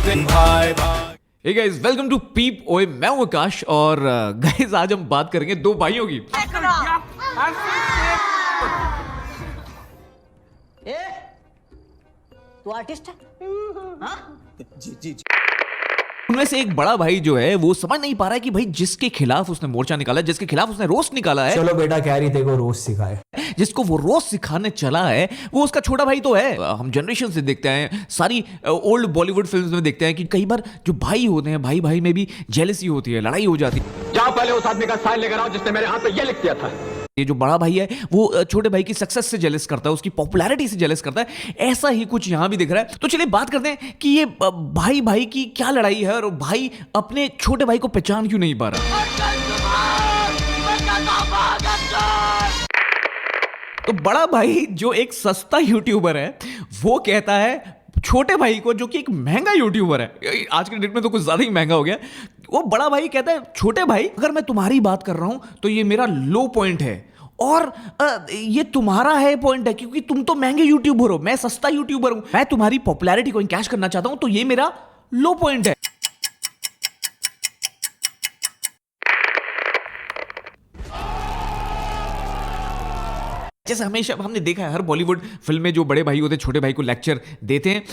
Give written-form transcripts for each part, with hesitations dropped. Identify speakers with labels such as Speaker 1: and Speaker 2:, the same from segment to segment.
Speaker 1: Hey guys, welcome to Peep ओए मैं हूं आकाश और गाइस आज हम बात करेंगे दो भाइयों की।
Speaker 2: तू आर्टिस्ट है? हाँ?
Speaker 3: जी
Speaker 1: उनमें से एक बड़ा भाई जो है वो समझ नहीं पा रहा है कि भाई जिसके खिलाफ उसने मोर्चा निकाला है, जिसके खिलाफ उसने रोस्ट निकाला है,
Speaker 3: चलो बेटा कैरी तेरे को रोस्ट सिखाए,
Speaker 1: जिसको वो रोस्ट सिखाने चला है वो उसका छोटा भाई तो है। हम जनरेशन से देखते हैं, सारी ओल्ड बॉलीवुड फिल्म्स में देखते हैं कि कई बार जो भाई होते हैं भाई भाई में भी जेलसी होती है, लड़ाई हो जाती है।
Speaker 4: जाओ पहले उस आदमी का साइन लेकर आओ जिसने मेरे हाथ पे ये लिख दिया था।
Speaker 1: ये जो बड़ा भाई है वो छोटे भाई की सक्सेस से जेलस करता है, उसकी पॉपुलैरिटी से जेलस करता है। ऐसा ही कुछ यहां भी दिख रहा है। तो चलिए बात करते हैं कि ये भाई भाई की क्या लड़ाई है और भाई अपने छोटे भाई को पहचान क्यों नहीं पा रहा। तो बड़ा भाई जो एक सस्ता यूट्यूबर है वो कहता है छोटे भाई को, जो कि एक महंगा यूट्यूबर है, आज के डेट में तो कुछ ज्यादा ही महंगा हो गया, वो बड़ा भाई कहता है छोटे भाई अगर मैं तुम्हारी बात कर रहा हूं तो ये मेरा लो पॉइंट है और ये तुम्हारा है पॉइंट है, क्योंकि तुम तो महंगे यूट्यूबर हो, मैं सस्ता यूट्यूबर हूं, मैं तुम्हारी पॉपुलैरिटी को कैश करना चाहता हूं, तो ये मेरा लो पॉइंट है। जैसे हमेशा हमने देखा है हर बॉलीवुड फिल्म में जो बड़े भाई होते हैं छोटे भाई को लेक्चर देते हैं,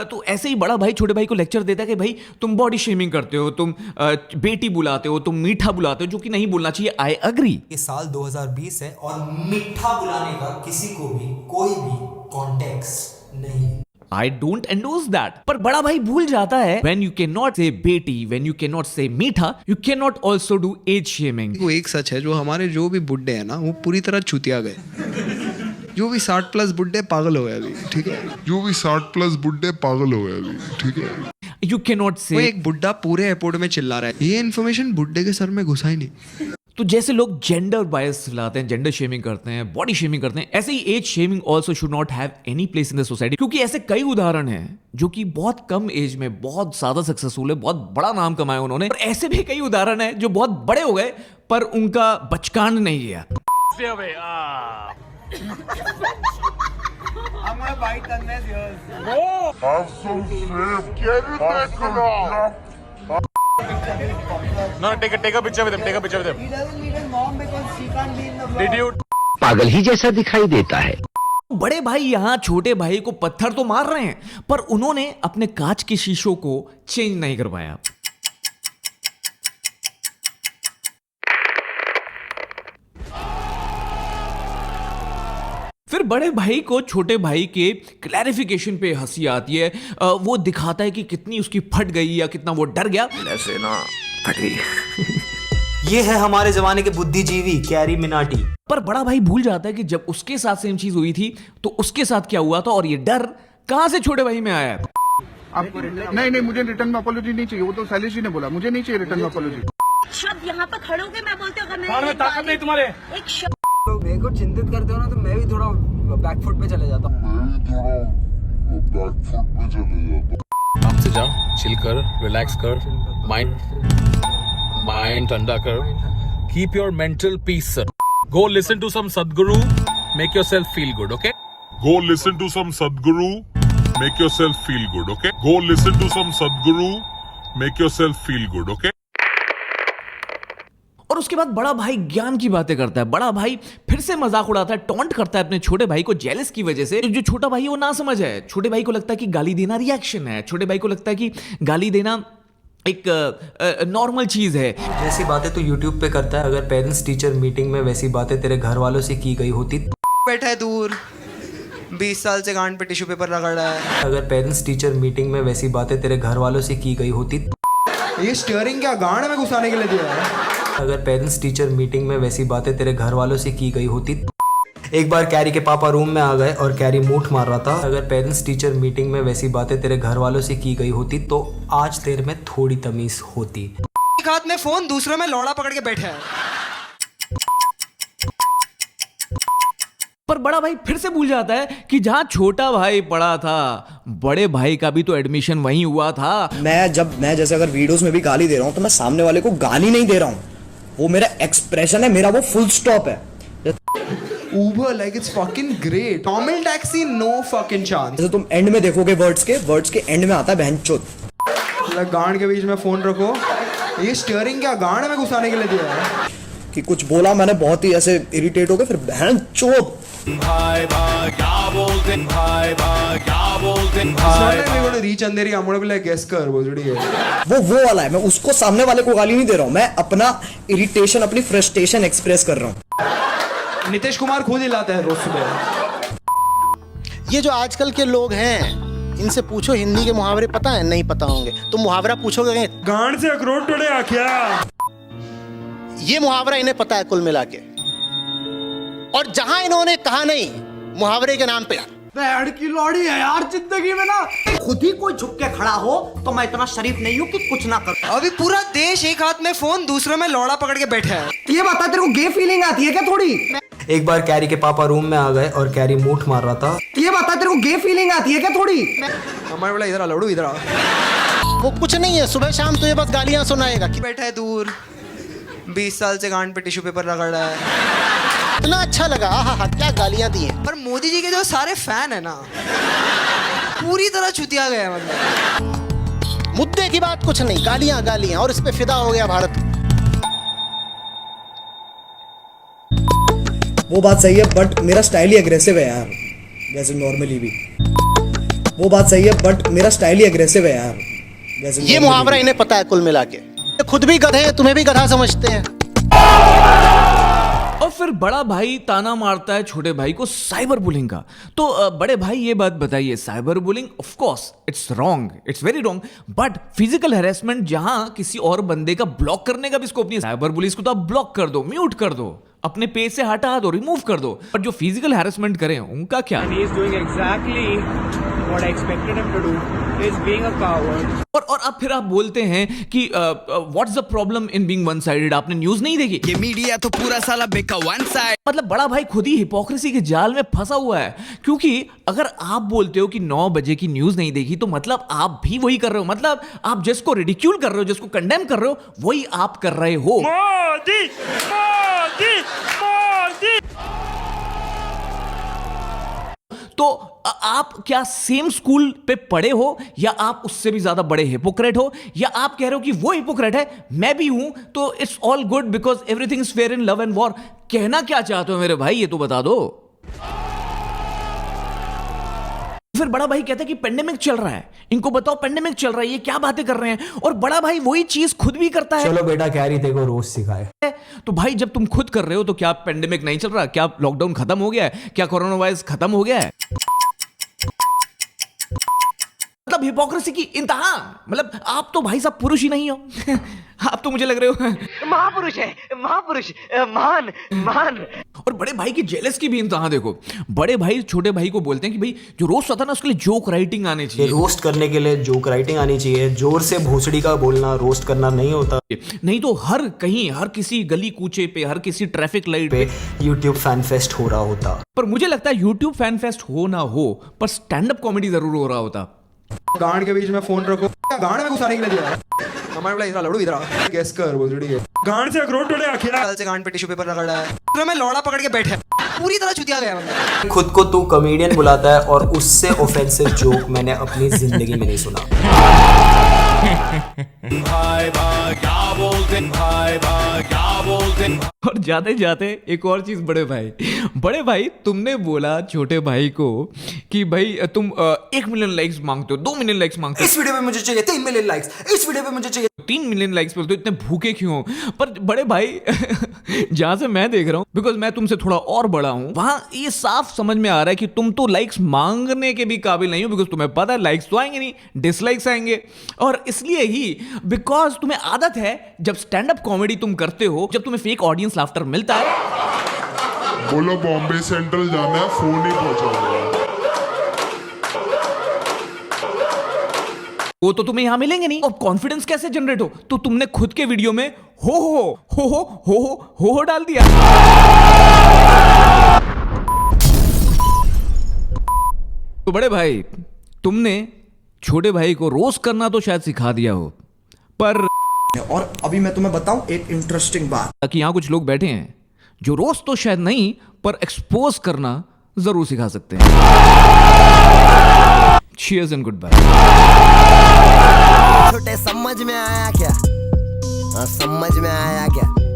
Speaker 1: तो ऐसे ही बड़ा भाई छोटे भाई को लेक्चर देता है कि भाई तुम बॉडी शेमिंग करते हो, तुम बेटी बुलाते हो, तुम मीठा बुलाते हो, जो कि नहीं बोलना चाहिए। I agree.
Speaker 3: ये साल 2020 है और मीठा बुलाने का किसी को भी कोई भी कॉन्टेक्स्ट नहीं।
Speaker 1: I don't endorse that. पर बड़ा भाई भूल जाता है when you cannot say बेटी, when you cannot say मीठा, you cannot also do age shaming.
Speaker 5: वो एक सच है, जो हमारे जो भी बुड्ढे हैं ना वो पूरी तरह चूतिया गए। जो भी 60+ बुड्ढे पागल हो गए अभी, ठीक है,
Speaker 6: जो भी 60+ बुड्ढे पागल हो गए अभी, ठीक है।
Speaker 1: You cannot say।
Speaker 5: वो एक बुड्ढा पूरे एयरपोर्ट में चिल्ला रहा है, ये इन्फॉर्मेशन बुड्ढे के सर में घुसा ही नहीं।
Speaker 1: तो जैसे लोग जेंडर बायस फैलाते हैं, जेंडर शेमिंग करते हैं, बॉडी शेमिंग करते हैं, ऐसे ही age shaming also should not have any place in the society, क्योंकि ऐसे कई उदाहरण हैं जो कि बहुत कम एज में बहुत ज्यादा सक्सेसफुल है, बहुत बड़ा नाम कमाया उन्होंने, और ऐसे भी कई उदाहरण हैं जो बहुत बड़े हो गए पर उनका बचकान नहीं गया।
Speaker 4: No, take a picture with him. Take a picture with him.
Speaker 2: He doesn't need his mom because she can't be in the vlog.
Speaker 4: Did you?
Speaker 7: पागल ही जैसा दिखाई देता है।
Speaker 1: बड़े भाई यहां छोटे भाई को पत्थर तो मार रहे हैं पर उन्होंने अपने कांच के शीशों को चेंज नहीं करवाया। फिर बड़े भाई को छोटे भाई के क्लैरिफिकेशन पे हंसी आती है, वो दिखाता है कि कितनी उसकी फट गई या कितना वो डर गया।
Speaker 4: ऐसे ना फट गई।
Speaker 3: ये है हमारे जमाने के बुद्धिजीवी कैरी मिनाटी।
Speaker 1: पर बड़ा भाई भूल जाता है कि जब उसके साथ सेम चीज हुई थी तो उसके साथ क्या हुआ था और ये डर कहां से छोटे भाई में आया है।
Speaker 6: आपको नहीं मुझे रिटर्न में अपॉलॉजी नहीं चाहिए, वो तो शैलेश जी ने बोला, मुझे नहीं चाहिए रिटर्न में अपॉलॉजी।
Speaker 2: शब्द यहाँ पर खड़े होके मैं बोलती हूँ, अगर
Speaker 4: में ताकत नहीं तुम्हारे।
Speaker 2: एक शब्द
Speaker 3: तो मेरे को चिंतित करते हो ना, तो मैं भी थोड़ा बैकफुट पे चले जाता हूँ।
Speaker 8: आराम से जाओ, चिल कर, रिलैक्स कर, माइंड ठंडा कर, keep your mental peace sir. Go listen to some Sadhguru, make yourself feel good, okay?
Speaker 6: Go listen to some Sadguru, make yourself feel good, okay? Go listen to some Sadguru, make yourself feel good, okay?
Speaker 1: और उसके बाद बड़ा भाई ज्ञान की बातें करता है। बड़ा भाई फिर से मजाक उड़ाता है, टॉन्ट करता है अपने छोटे भाई को जेलस की वजह से। जो छोटा भाई है वो ना समझ है, छोटे भाई को लगता है कि गाली देना रिएक्शन है, छोटे भाई को लगता है कि गाली देना एक नॉर्मल चीज है।
Speaker 3: जैसी बातें तू यूट्यूब पे करता है, अगर पेरेंट्स टीचर मीटिंग में वैसी बातें तेरे घर वालों से की गई होती।
Speaker 5: बैठा है दूर, 20 साल से गांड पे टिश्यू पेपर रगड़ रहा है।
Speaker 3: अगर पेरेंट्स टीचर मीटिंग में वैसी बातें तेरे घर वालों से की गई होती।
Speaker 5: ये स्टीयरिंग क्या गांड में घुसाने के लिए दिया है?
Speaker 3: अगर पेरेंट्स टीचर मीटिंग में वैसी बातें तेरे घर वालों से की गई होती। एक बार कैरी के पापा रूम में आ गए और कैरी मूठ मार रहा था। अगर पेरेंट्स टीचर मीटिंग में वैसी बातें तेरे घर वालों से की गई होती तो आज तेरे में थोड़ी तमीज होती।
Speaker 5: एक हाथ में फोन, दूसरे में लौड़ा पकड़ के बैठा है।
Speaker 1: पर बड़ा भाई फिर से भूल जाता है कि जहां छोटा भाई पढ़ा था बड़े भाई का भी तो एडमिशन वहीं हुआ था।
Speaker 9: मैं जैसे अगर वीडियोस में भी गाली दे रहा हूं तो मैं सामने वाले को गाली नहीं दे रहा हूं, वो मेरा एक्सप्रेशन है, मेरा वो फुल स्टॉप है।
Speaker 5: Uber like it's fucking great. Normal taxi no fucking chance.
Speaker 9: जैसे तुम एंड में देखोगे वर्ड्स के एंड में आता है बहनचोद।
Speaker 5: मतलब गांड के बीच में फोन रखो। ये स्टीयरिंग क्या गांड में घुसाने के लिए दिया है?
Speaker 9: कि कुछ बोला मैंने बहुत ही ऐसे इरिटेट हो गए, फिर बहन chop
Speaker 5: reach Andheri I'm gonna be like guess कर बोलड़ी है।
Speaker 9: वो वाला है। मैं उसको सामने वाले को गाली नहीं दे रहा हूँ, मैं अपना इरिटेशन अपनी फ्रस्ट्रेशन एक्सप्रेस कर रहा हूँ।
Speaker 5: नीतीश कुमार खुद ही लाते हैं रोज सुबह।
Speaker 10: ये जो आजकल के लोग हैं, इनसे पूछो हिंदी के मुहावरे पता है? नहीं पता होंगे। तुम मुहावरा पूछोगे
Speaker 5: गांड से अखरोट टोड़े आख्या,
Speaker 10: ये मुहावरा इन्हें पता है कुल मिला के। और जहां इन्होंने कहा नहीं मुहावरे के नाम पे,
Speaker 2: बैड की लौड़ी है यार जिंदगी में ना। खुद ही कोई झुक के खड़ा हो तो मैं इतना शरीफ नहीं हूँ कि कुछ ना कर।
Speaker 5: अभी पूरा देश एक हाथ में फोन दूसरे में लौड़ा पकड़ के बैठा है।
Speaker 2: ये बता तेरे को गे फीलिंग आती है क्या थोड़ी?
Speaker 3: एक बार कैरी के पापा रूम में आ गए और कैरी मूठ मार रहा था।
Speaker 2: ये बता तेरे को गे फीलिंग आती है क्या थोड़ी?
Speaker 5: हमारे बोला इधर आ लौड़ू, इधर आ।
Speaker 10: वो कुछ नहीं है, सुबह शाम तुझे बस गालियां सुनाएगा कि
Speaker 5: बैठा है दूर, 20 साल से गांड पे टिश्यू पेपर रगड़ रहा है।
Speaker 10: इतना अच्छा लगा, आहा क्या गालियां दी हैं।
Speaker 5: पर मोदी जी के जो सारे फैन है ना, पूरी तरह चुतिया गया। मतलब
Speaker 10: मुद्दे की बात कुछ नहीं, गालियां गालियां, और इस पे फिदा हो गया भारत।
Speaker 9: वो बात सही है, बट मेरा स्टाइल ही अग्रेसिव है यार, जैसे नॉर्मली भी। वो बात सही है, बट मेरा स्टाइल ही अग्रेसिव है यार, जैसे
Speaker 10: ये मुहावरा इन्हें पता है कुल मिला के। खुद भी गधे हैं, तुम्हें भी गधा समझते हैं।
Speaker 1: और फिर बड़ा भाई ताना मारता है छोटे भाई को साइबर बुलिंग का। तो बड़े भाई ये बात बताइए, cyber bullying of course it's wrong, it's very wrong, but physical harassment जहां किसी और बंदे का ब्लॉक करने का भी स्कोप नहीं है। साइबर बुलिंग को तो आप ब्लॉक कर दो, म्यूट कर दो, अपने पेज से हटा दो, रिमूव कर दो, पर जो फिजिकल हैरेसमेंट करें उनका क्या? और अब फिर आप बोलते हैं कि what's the problem in being one sided? आपने न्यूज नहीं देखी?
Speaker 5: ये मीडिया तो पूरा साला बेका वन साइड।
Speaker 1: मतलब बड़ा भाई खुद ही हिपोक्रेसी के जाल में फंसा हुआ है, क्योंकि अगर आप बोलते हो कि 9 बजे की न्यूज नहीं देखी तो मतलब आप भी वही कर रहे हो। मतलब आप जिसको रिडिक्यूल कर रहे हो, जिसको कंडेम कर रहे हो, वही आप कर रहे हो।
Speaker 4: मोदी मोदी मोदी।
Speaker 1: तो आप क्या सेम स्कूल पे पढ़े हो, या आप उससे भी ज्यादा बड़े हिपोक्रेट हो, या आप कह रहे हो कि वो हिपोक्रेट है मैं भी हूं तो it's all good because everything is fair in love and war? कहना क्या चाहते हो मेरे भाई, ये तो बता दो। फिर बड़ा भाई कहता है कि पेंडेमिक चल रहा है, इनको बताओ पेंडेमिक चल रहा है, ये क्या बातें कर रहे हैं? और बड़ा भाई वही चीज खुद भी करता है।
Speaker 3: चलो बेटा कैरी तेरे को रोज सिखाए।
Speaker 1: तो भाई जब तुम खुद कर रहे हो तो क्या पेंडेमिक नहीं चल रहा? क्या लॉकडाउन खत्म हो गया है? क्या कोरोना वायरस खत्म हो गया है? मतलब हिपोक्रेसी की इंतहा। मतलब आप तो भाई साहब पुरुष ही नहीं हो। आप तो मुझे लग रहे हो
Speaker 2: महापुरुष है, महापुरुष, महान महान।
Speaker 1: और बड़े भाई की जेलस की भी इंतहा देखो। बड़े भाई छोटे भाई को बोलते हैं कि भाई जो रोस्ट होता है ना उसके लिए जोक राइटिंग आनी चाहिए।
Speaker 3: रोस्ट करने के लिए जोक राइटिंग आनी चाहिए। जोर से भोसड़ी का बोलना रोस्ट करना नहीं होता।
Speaker 1: नहीं तो हर कहीं, हर किसी गली कूचे पे, हर किसी ट्रैफिक लाइट पे
Speaker 3: यूट्यूब फैन फेस्ट हो रहा होता।
Speaker 1: पर मुझे लगता है यूट्यूब फैन फेस्ट हो ना हो, पर स्टैंड अप कॉमेडी जरूर हो रहा होता।
Speaker 5: गांड के बीच में फोन रखो, गांड में घुसाने के लिए दिया है। हमारे बोला इधर लौड़ू, इधर आ। गेस कर बोलड़ी है। गांड से अखरोट टोड़े आखिर साल से गांड पे टिश्यू पेपर रगड़ रहा है। तो मैं लौड़ा पकड़ के बैठा, पूरी तरह चुतिया गया। मतलब
Speaker 3: खुद को तू कॉमेडियन बुलाता है और उससे ऑफेंसिव जोक मैंने अपनी जिंदगी में नहीं सुना।
Speaker 8: भाई भाई क्या बोलते, भाई भाई क्या बोलते।
Speaker 1: और जाते जाते एक और चीज बड़े भाई तुमने बोला छोटे भाई को कि भाई तुम 1 मिलियन लाइक्स मांगते हो, 2 मिलियन लाइक्स मांगते हो।
Speaker 3: इस वीडियो पे मुझे चाहिए 3 मिलियन लाइक्स, इस वीडियो पे मुझे चाहिए
Speaker 1: 3 मिलियन लाइक्स बोलते हो, इतने भूखे क्यों हो? पर बड़े भाई जहां से मैं देख रहा हूं, बिकॉज मैं तुमसे थोड़ा और बड़ा हूं, वहां ये साफ समझ में आ रहा है कि तुम तो लाइक्स मांगने के भी काबिल नहीं हो, बिकॉज तुम्हें पता है लाइक्स तो आएंगे नहीं, डिसलाइक्स आएंगे। और इसलिए ही बिकॉज तुम्हें आदत है जब स्टैंड अप कॉमेडी तुम करते हो, जब तुम्हें फेक ऑडियंस लाफ्टर मिलता है,
Speaker 6: बोलो बॉम्बे सेंट्रल जाना है, फोन ही पहुंचा दो।
Speaker 1: वो तो तुम्हें यहां मिलेंगे नहीं। और कॉन्फिडेंस कैसे जनरेट हो? तो तुमने खुद के वीडियो में हो डाल दिया। तो बड़े भाई तुमने छोटे भाई को रोस्ट करना तो शायद सिखा दिया हो, पर
Speaker 9: और अभी मैं तुम्हें बताऊं एक इंटरेस्टिंग बात,
Speaker 1: कि यहां कुछ लोग बैठे हैं जो रोस्ट तो शायद नहीं पर एक्सपोज करना जरूर सिखा सकते हैं। Cheers and goodbye.
Speaker 2: छोटे समझ में आया क्या? हाँ, समझ में आया क्या?